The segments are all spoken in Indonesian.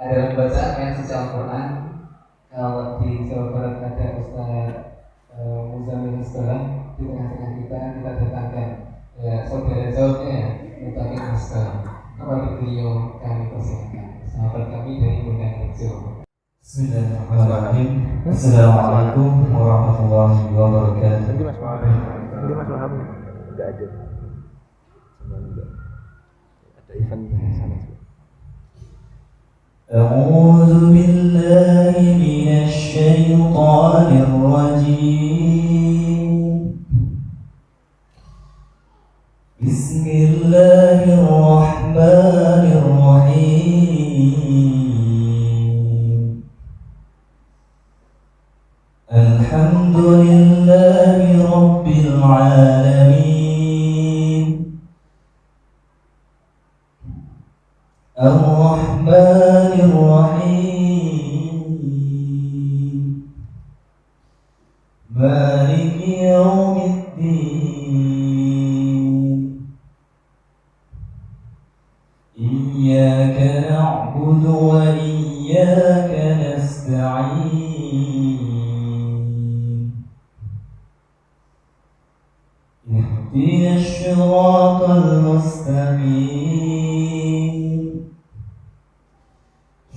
ada bacaan yang sisi Al-Quran. Kalau di Jawa Barat ada Ustaz Muzamil Sekolah, di tengah-tengah kita datangkan ya saudara jawabnya ya Mutakin Askar. Kepada beliau kami persilakan, sahabat kami dari Bundang Rejo. Bismillahirrahmanirrahim. Assalamualaikum warahmatullahi wabarakatuh. Nanti Mas Wahab nggak ada, sama enggak ada event di sana juga. أعوذ بالله من الشيطان الرجيم. بسم الله الرحمن الرحيم. الحمد لله رب العالمين. الرحمن الرحيم. مالك يوم الدين. إياك نعبد وإياك نستعين. اهدنا الصراط المستقيم.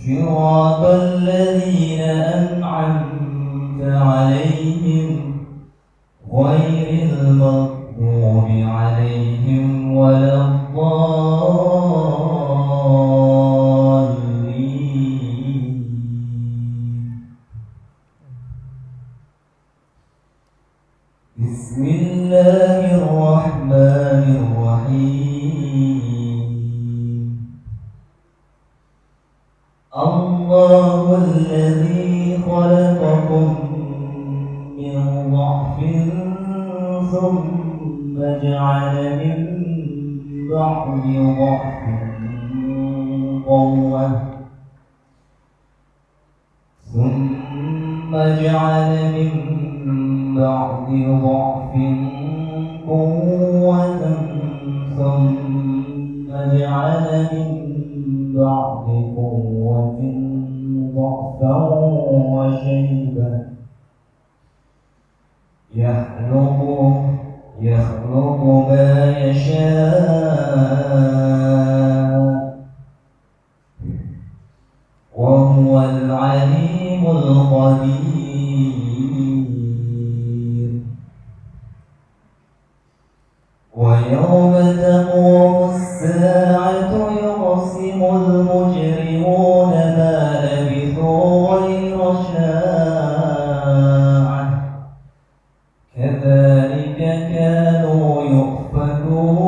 صراط الذين أنعمت عليهم غير المغضوب عليهم ولا الضالين. بسم الله الرحمن الرحيم. الله الذي خلقكم من ضعف ثم جعل من بعد ضعف قوة ثم جعل من بعد ضعف قوة ثم جعل من بعد قوة ضعفا وشيبا يخلق ما يشاء وهو العليم القدير. ويوم تقوم الساعة يقسم المجرمون ما لبثوا غير ساعة كذلك كانوا يؤفكون.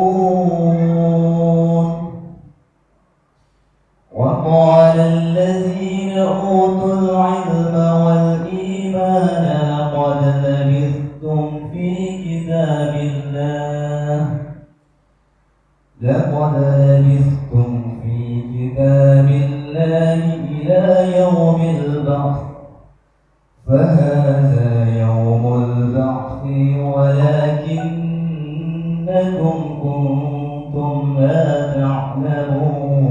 وقال الذين أوتوا العلم والإيمان لقد لبثتم في كتاب الله إلى يوم البعث فهذا يوم البعث ولكنكم كنتم لا تعلمون.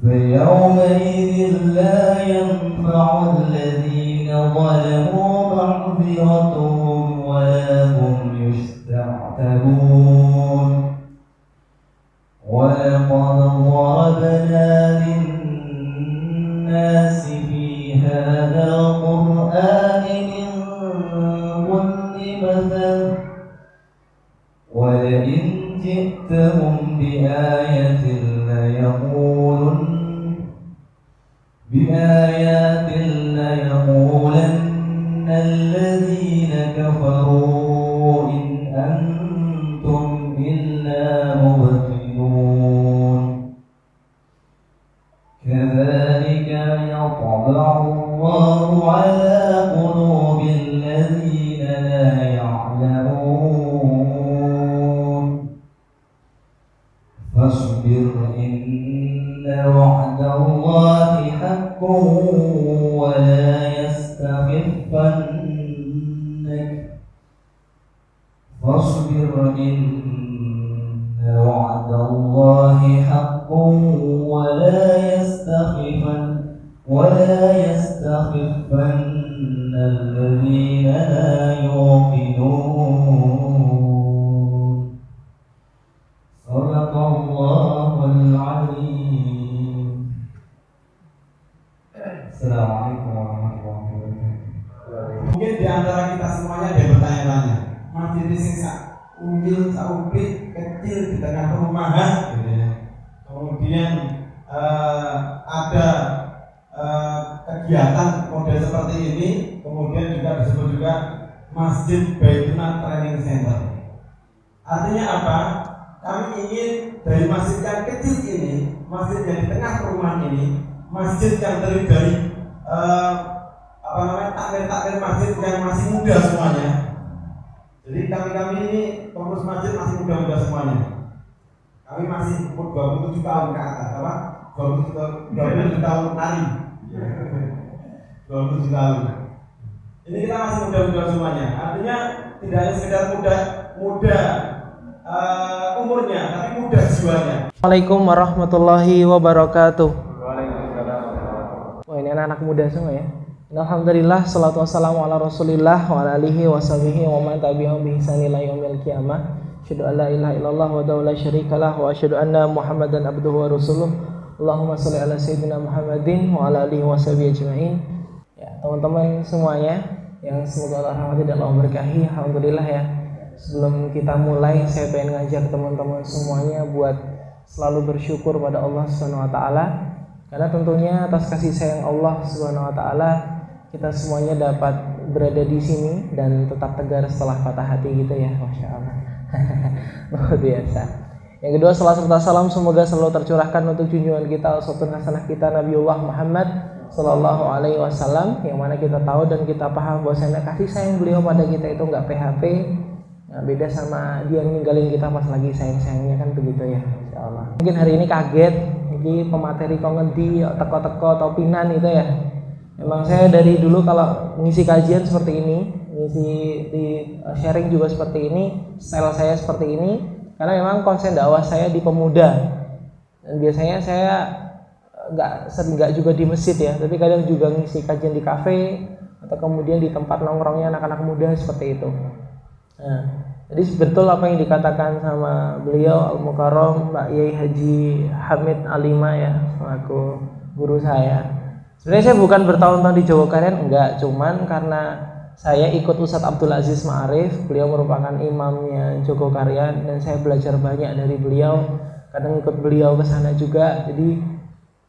فيومئذ لا ينفع الذين ظلموا معذرتهم ولا هم يستعتبون. ولقد ضربنا للناس في هذا القرآن من كل مثل ولئن جئتهم بآية ليقولن الذين كفروا إن أنتم إلا مبطلون. كذلك يطبع الله على قلوب الذين لا يعلمون. فاصبر إن وعد الله حق ولا يستخفنك. فاصبر إن وعد الله حق حق ولا يستخفن الذين لا يوقنون صدق الله العظيم. Assalamualaikum warahmatullahi wabarakatuh. Mungkin di antara kita semuanya ada yang bertanya-tanya, masjid ini saumpit kecil di tengah perumahan, gitu ya. Kemudian ada kegiatan model seperti ini, kemudian juga disebut juga Masjid Baituna Training Center. Artinya apa? Kami ingin dari masjid yang kecil ini, masjid yang di tengah perumahan ini, masjid yang terdiri dari takmir masjid yang masih muda semuanya. Jadi kami ini pengurus masjid masih muda-muda semuanya. Kami masih umur 27 tahun ke atas, apa? 27 tahun tadi. 27 tahun. Ini kita masih muda-muda semuanya. Artinya tidak hanya sekedar muda umurnya, tapi muda jiwanya. Assalamualaikum warahmatullahi wabarakatuh. Wah, ini anak-anak muda semua ya. Alhamdulillah, salatu wassalamu ala rasulillah wa ala alihi wa sahbihi wa man tabi'ahum bi ihsan ila yaumil qiyamah. Asyhadu an la ilaha illallah wa la syarikalah wa asyhadu anna Muhammadan abduhu wa rasuluh. Allahumma shalli ala sayyidina Muhammadin wa ala alihi wa sahbihi ajma'in. Ya, teman-teman semuanya yang semoga Allah rahmati dan Allah berkahi. Alhamdulillah ya. Sebelum kita mulai, saya pengen ngajak teman-teman semuanya buat selalu bersyukur pada Allah Subhanahu wa taala. Karena tentunya atas kasih sayang Allah Subhanahu wa taala kita semuanya dapat berada di sini dan tetap tegar setelah patah hati gitu ya. Masya Allah. Luar biasa. Yang kedua, salam serta salam semoga selalu tercurahkan untuk junjungan kita, uswatun hasanah kita Nabiullah Muhammad sallallahu alaihi wasallam, yang mana kita tahu dan kita paham bahwasanya kasih sayang beliau pada kita itu enggak PHP. Nah, beda sama dia ninggalin kita pas lagi sayang-sayangnya kan begitu ya. Insyaallah. Mungkin hari ini kaget, iki pemateri kok ngendi teko-teko topinan itu ya. Emang saya dari dulu kalau ngisi kajian seperti ini, ngisi di sharing juga seperti ini, style saya seperti ini, karena memang konsen dakwah saya di pemuda. Dan biasanya saya nggak juga di masjid ya, tapi kadang juga ngisi kajian di kafe atau kemudian di tempat nongkrongnya anak-anak muda seperti itu. Nah, jadi betul apa yang dikatakan sama beliau Al-Mukarram Mbak Yai Haji Hamid Alima ya, selaku guru saya. Sebenarnya saya bukan bertahun-tahun di Jogokaryan, enggak, cuman karena saya ikut Ustadz Abdul Aziz Ma'arif, beliau merupakan imamnya Jogokaryan dan saya belajar banyak dari beliau. Kadang ikut beliau ke sana juga, jadi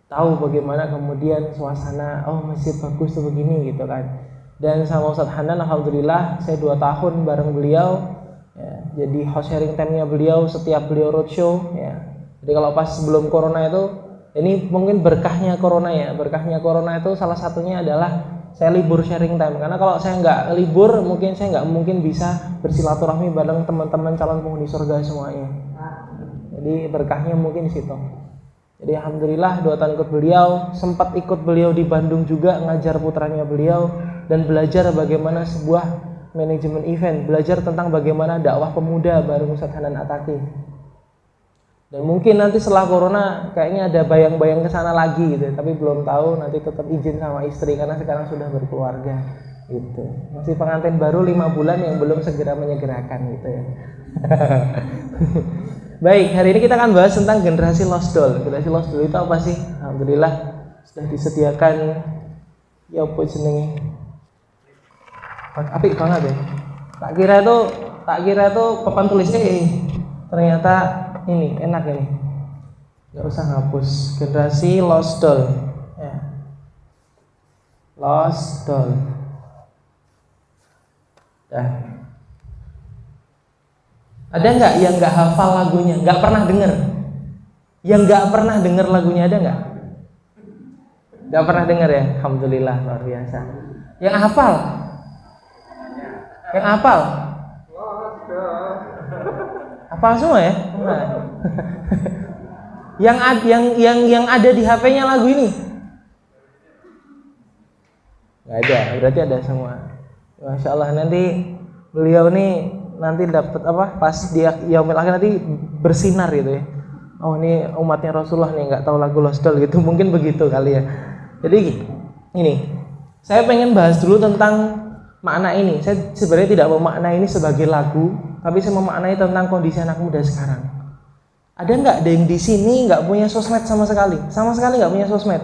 tahu bagaimana kemudian suasana, oh masjid bagus tuh begini gitu kan. Dan sama Ustadz Hanan, alhamdulillah saya 2 tahun bareng beliau ya, jadi host sharing time-nya beliau setiap beliau roadshow ya. Jadi kalau pas sebelum corona itu, ini mungkin berkahnya corona ya. Berkahnya corona itu salah satunya adalah saya libur sharing time. Karena kalau saya nggak libur, mungkin saya nggak mungkin bisa bersilaturahmi bareng teman-teman calon penghuni surga semuanya. Jadi berkahnya mungkin di situ. Jadi alhamdulillah 2 tahun ikut beliau, sempat ikut beliau di Bandung juga ngajar putranya beliau dan belajar bagaimana sebuah manajemen event, belajar tentang bagaimana dakwah pemuda bareng Ustadz Hanan Ataki. Dan mungkin nanti setelah corona kayaknya ada bayang-bayang ke sana lagi gitu, tapi belum tahu, nanti tetap izin sama istri karena sekarang sudah berkeluarga gitu. Masih pengantin baru 5 bulan yang belum segera menyegerakan gitu ya. Baik, hari ini kita akan bahas tentang generasi lost doll. Generasi lost doll itu apa sih? Alhamdulillah sudah disediakan ya apa jenenge? Apik banget ya. Tak kira itu papan tulisnya ternyata ini enak ini, nggak usah ngapus. Generasi lost doll ya. Lost doll dah. Ada nggak yang nggak hafal lagunya, nggak pernah denger? Yang nggak pernah denger lagunya ada nggak? Nggak pernah denger ya. Alhamdulillah, luar biasa. Yang hafal? Yang hafal? Hafal semua ya? yang ada di HP-nya lagu ini? Nggak ada, berarti ada semua. Masya Allah, nanti beliau nih nanti dapat apa? Pas dia yaumil akhir nanti bersinar gitu ya. oh ini umatnya Rasulullah nih nggak tahu lagu Lost Doll gitu, mungkin begitu kali ya. Jadi ini saya pengen bahas dulu tentang makna ini. Saya sebenarnya tidak memaknai ini sebagai lagu, tapi saya memaknai tentang kondisi anak muda sekarang. Ada nggak ada yang di sini nggak punya sosmed sama sekali nggak punya sosmed?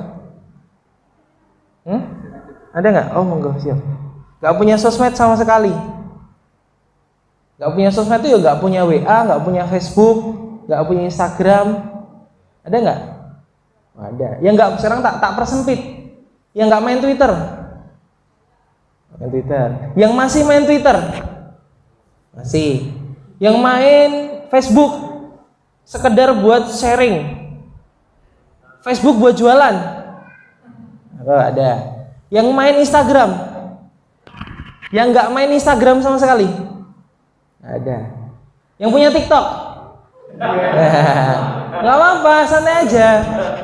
Ada nggak? Oh monggo siap. Nggak punya sosmed sama sekali. Nggak punya sosmed itu ya nggak punya WA, nggak punya Facebook, nggak punya Instagram. Ada nggak? Ada. Yang nggak sekarang tak persempit. Yang nggak main Twitter. Main Twitter. Yang masih main Twitter. Masih. Yang main Facebook. Sekedar buat sharing. Facebook buat jualan. Ada. Yang main Instagram. Yang nggak main Instagram sama sekali. Ada. Yang punya TikTok. Nggak apa-apa, santai aja.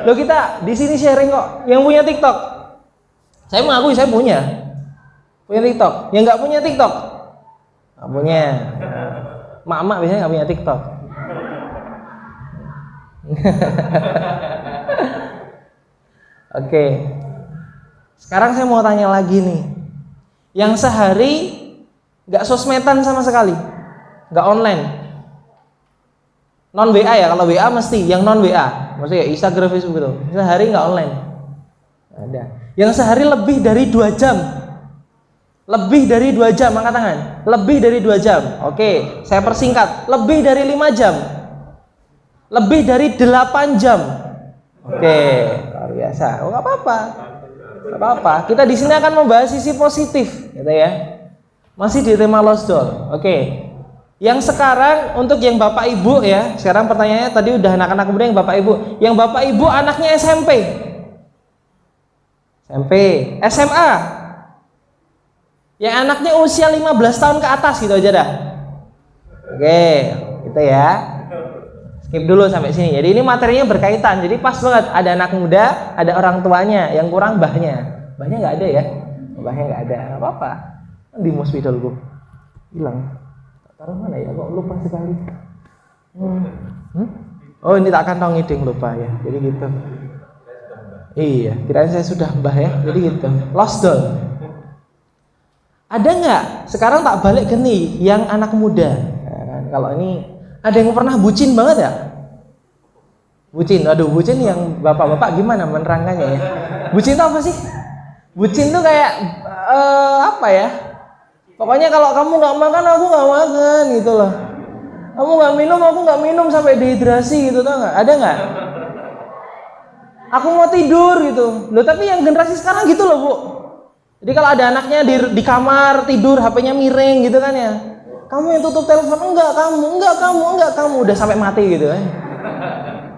Loh kita di sini sharing kok. Yang punya TikTok. Saya mengakui saya punya TikTok. Yang nggak punya TikTok. Nggak punya. Mak-mak biasanya nggak punya TikTok. Oke. Sekarang saya mau tanya lagi nih. Yang sehari nggak sosmedan sama sekali, nggak online, non WA ya. Kalau WA mesti, yang non WA, maksudnya Instagram, Facebook gitu. Sehari nggak online. Ada. Yang sehari lebih dari 2 jam. Lebih dari 2 jam, angkat tangan. Lebih dari 2 jam. Oke, saya persingkat. Lebih dari 5 jam. Lebih dari 8 jam. Oke, luar biasa. Oh, nggak apa-apa. Nggak apa-apa. Kita di sini akan membahas sisi positif, gitu ya. Masih di tema Lost Doll. Oke. Yang sekarang untuk yang Bapak Ibu ya. Sekarang pertanyaannya tadi udah anak-anak muda, yang Bapak Ibu. Yang Bapak Ibu anaknya SMP. SMA. Yang anaknya usia 15 tahun ke atas gitu aja dah. Oke, gitu ya. Skip dulu sampai sini. Jadi ini materinya berkaitan. Jadi pas banget, ada anak muda, ada orang tuanya, yang kurang mbahnya. Mbahnya nggak ada ya? Mbahnya nggak ada, nggak apa-apa. Di hospital gua hilang. Taruh mana ya? Kok lupa sekali. Oh ini tak kantong iding lupa ya. Jadi gitu. Iya, kirain saya sudah mbah ya. Jadi gitu. Lost Doll. Ada nggak? Sekarang tak balik ke nih, yang anak muda. Nah, kalau ini ada yang pernah bucin banget ya? Bucin, aduh bucin yang bapak-bapak gimana menerangkannya ya? Bucin itu apa sih? Bucin itu kayak apa ya? Pokoknya kalau kamu nggak makan, aku nggak makan gitu loh. Kamu nggak minum, aku nggak minum sampai dehidrasi gitu, tau nggak? Ada nggak? Aku mau tidur gitu. Loh tapi yang generasi sekarang gitu loh bu. Jadi kalau ada anaknya di kamar tidur, HP-nya miring gitu kan ya. Kamu yang tutup telepon, enggak kamu, udah sampai mati gitu kan.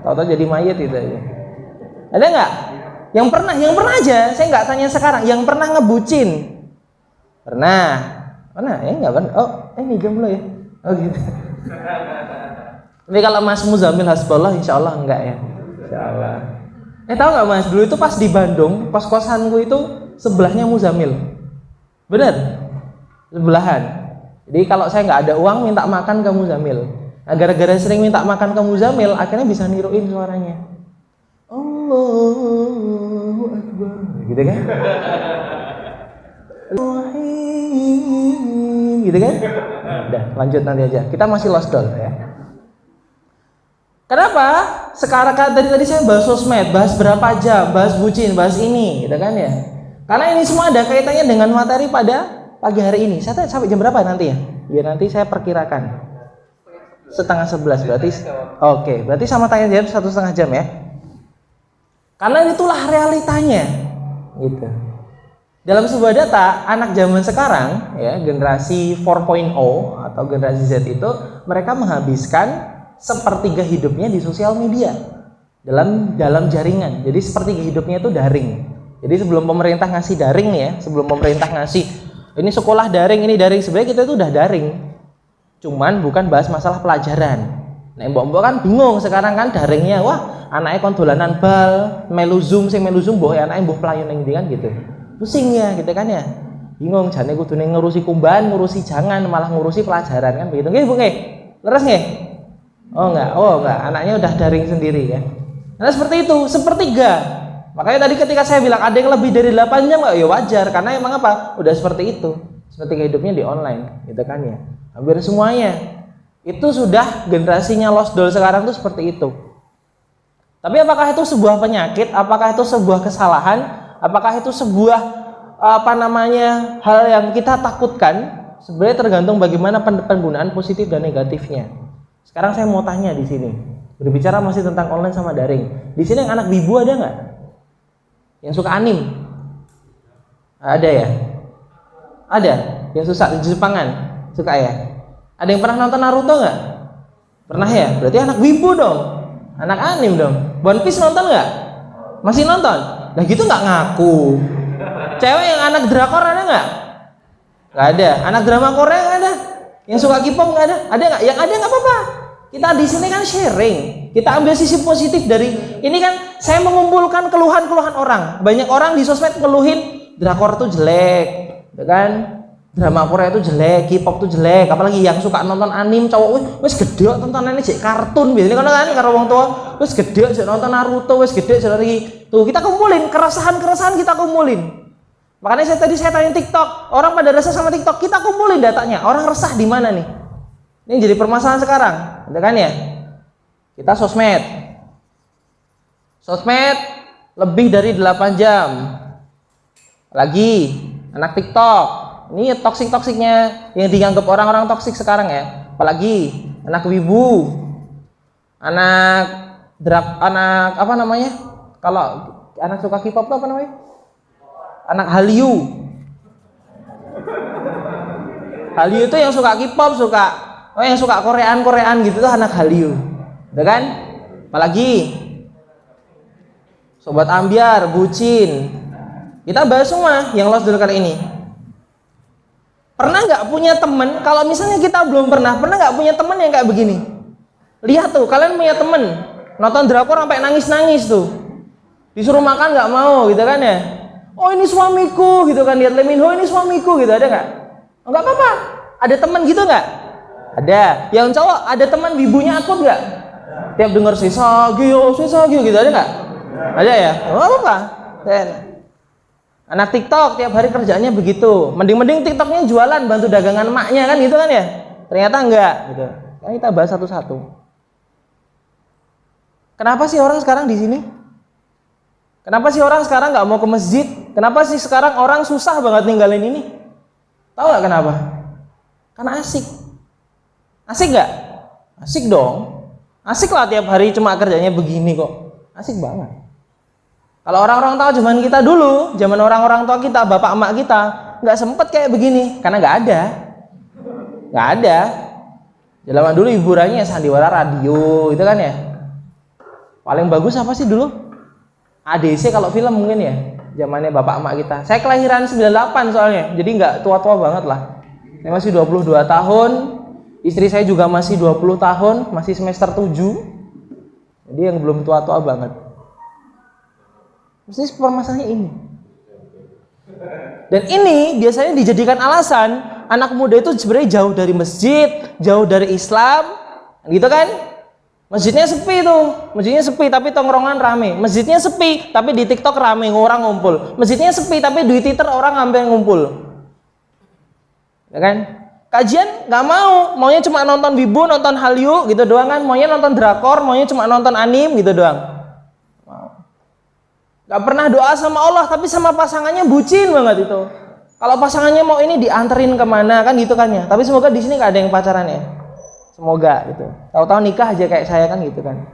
Tahu-tahu jadi mayat gitu aja. Ada nggak? Yang pernah aja. Saya nggak tanya sekarang. Yang pernah ngebucin? Pernah ya nggak pernah. Oh ini jomblo ya. Oh gitu. Tapi kalau Mas Muzamil Hasbullah, insya Allah enggak ya. Insya Allah. Tahu nggak Mas? Dulu itu pas di Bandung, pas kosanku itu sebelahnya Muzamil. Bener? Sebelahan. Jadi kalau saya nggak ada uang minta makan ke Muzamil. Nah, gara-gara sering minta makan ke Muzamil, akhirnya bisa niruin suaranya. Allahu Akbar. Gitu kan? Gitu kan? Udah, lanjut nanti aja. Kita masih Lost Doll ya. Kenapa? Sekarang tadi saya bahas sosmed, bahas berapa jam, bahas bucin, bahas ini, gitu kan ya? Karena ini semua ada kaitannya dengan materi pada pagi hari ini. Saya tanya sampai jam berapa nanti ya? Biar nanti saya perkirakan. 10:30 berarti. Oke, berarti sama tanya jawab 1,5 jam ya. Karena itulah realitanya. Gitu. Dalam sebuah data, anak zaman sekarang ya, generasi 4.0 atau generasi Z itu mereka menghabiskan sepertiga hidupnya di sosial media. Dalam jaringan. Jadi sepertiga hidupnya itu daring. Jadi sebelum pemerintah ngasih daring nih ya, sebelum pemerintah ngasih ini sekolah daring, ini daring, sebenarnya kita itu udah daring. Cuman bukan bahas masalah pelajaran. Nah, mbok-mbok kan bingung sekarang kan daringnya, wah, anaknya kon dolanan bal, melu Zoom mbok anaknya mbok pelayan ning ndi kan gitu. Pusing ya gitu kan ya. Bingung jane kudune ngurusi kumbahan, ngurusi jangan malah ngurusi pelajaran kan begitu. Nggih, Bu nggih. Leres nggih? Oh enggak, anaknya udah daring sendiri ya. Nah seperti itu, sepertiga. Makanya tadi ketika saya bilang ada yang lebih dari 8 jam ya wajar, karena emang apa? Udah seperti itu. Sepertiga hidupnya di online, gitu kan ya. Hampir semuanya itu sudah generasinya lost doll sekarang tuh seperti itu. Tapi apakah itu sebuah penyakit? Apakah itu sebuah kesalahan? Apakah itu sebuah hal yang kita takutkan? Sebenarnya tergantung bagaimana penggunaan positif dan negatifnya. Sekarang saya mau tanya di sini, berbicara masih tentang online sama daring. Di sini yang anak wibu ada nggak? Yang suka anim? Ada ya? Ada. Yang suka Jepangan? Suka ya? Ada yang pernah nonton Naruto nggak? Pernah ya? Berarti anak wibu dong, anak anim dong. One Piece nonton nggak? Masih nonton? Nah gitu nggak ngaku. Cewek yang anak drakor ada nggak? Nggak ada. Anak drama Korea nggak ada. Yang suka K-pop nggak ada? Ada nggak? Yang ada nggak apa-apa. Kita di sini kan sharing. Kita ambil sisi positif dari ini kan. Saya mengumpulkan keluhan-keluhan orang. Banyak orang di sosmed ngeluhin drakor tuh jelek, ya kan? Drama Korea itu jelek, K-pop tuh jelek. Apalagi yang suka nonton anim cowok, wes gede tontonannya cek kartun biasanya kan karo wong tua, wes gede cek nonton Naruto, wes gede cek lagi. Tuh kita kumpulin keresahan-keresahan kita kumpulin. Makanya saya tanya TikTok, orang pada resah sama TikTok, kita kumpulin datanya. Orang resah di mana nih? Ini jadi permasalahan sekarang, gitu kan ya? Kita sosmed lebih dari 8 jam. Lagi anak TikTok, ini toksik-toksiknya yang dianggap orang-orang toksik sekarang ya. Apalagi anak wibu, anak apa namanya? Kalau anak suka K-pop itu apa namanya? Anak Hallyu. Hallyu itu yang suka K-pop, yang suka Korean gitu tuh anak Hallyu. Udah kan? Apalagi sobat ambiar, bucin. Kita bahas semua yang lost doll kali ini. Pernah nggak punya temen? Kalau misalnya kita belum pernah nggak punya temen yang kayak begini? Lihat tuh, kalian punya temen nonton drakor sampai nangis-nangis tuh. Disuruh makan nggak mau, gitu kan ya? Oh ini suamiku, gitu kan, lihat Lee Min Ho ini suamiku, gitu, ada nggak? Nggak apa-apa. Ada teman gitu nggak? Ada. Yang cowok ada teman wibunya akut nggak? Tiap dengar sesagio gitu, ada nggak? Ada ya? Nggak apa-apa. Anak TikTok tiap hari kerjaannya begitu. Mending TikToknya jualan, bantu dagangan emaknya kan, gitu kan ya? Ternyata enggak, gitu. Kan kita bahas satu-satu. Kenapa sih orang sekarang di sini? Kenapa sih orang sekarang nggak mau ke masjid? Kenapa sih sekarang orang susah banget ninggalin ini? Tahu nggak kenapa? Karena asik. Asik nggak? Asik dong. Asik lah tiap hari cuma kerjanya begini kok. Asik banget. Kalau orang-orang tahu zaman kita dulu, zaman orang-orang tua kita, bapak emak kita, nggak sempet kayak begini, karena nggak ada. Zaman dulu hiburannya sandiwara radio, itu kan ya. Paling bagus apa sih dulu? ADC kalau film mungkin ya, zamannya bapak emak kita. Saya kelahiran 98 soalnya, jadi nggak tua-tua banget lah. Saya masih 22 tahun, istri saya juga masih 20 tahun, masih semester 7. Jadi yang belum tua-tua banget. Mesti permasalahannya ini. Dan ini biasanya dijadikan alasan anak muda itu sebenarnya jauh dari masjid, jauh dari Islam, gitu kan? Masjidnya sepi tuh, masjidnya sepi tapi tongkrongan rame. Masjidnya sepi tapi di TikTok rame, orang ngumpul. Masjidnya sepi tapi di Twitter orang hampir ngumpul. Ya kan? Kajian nggak maunya cuma nonton wibu, nonton Hallyu gitu doang kan. Maunya nonton drakor, maunya cuma nonton anim gitu doang. Nggak pernah doa sama Allah, tapi sama pasangannya bucin banget itu. Kalau pasangannya mau ini dianterin kemana kan gitu kan ya. Tapi semoga di sini nggak ada yang pacaran ya. Semoga gitu. Tahu-tahu nikah aja kayak saya kan gitu kan.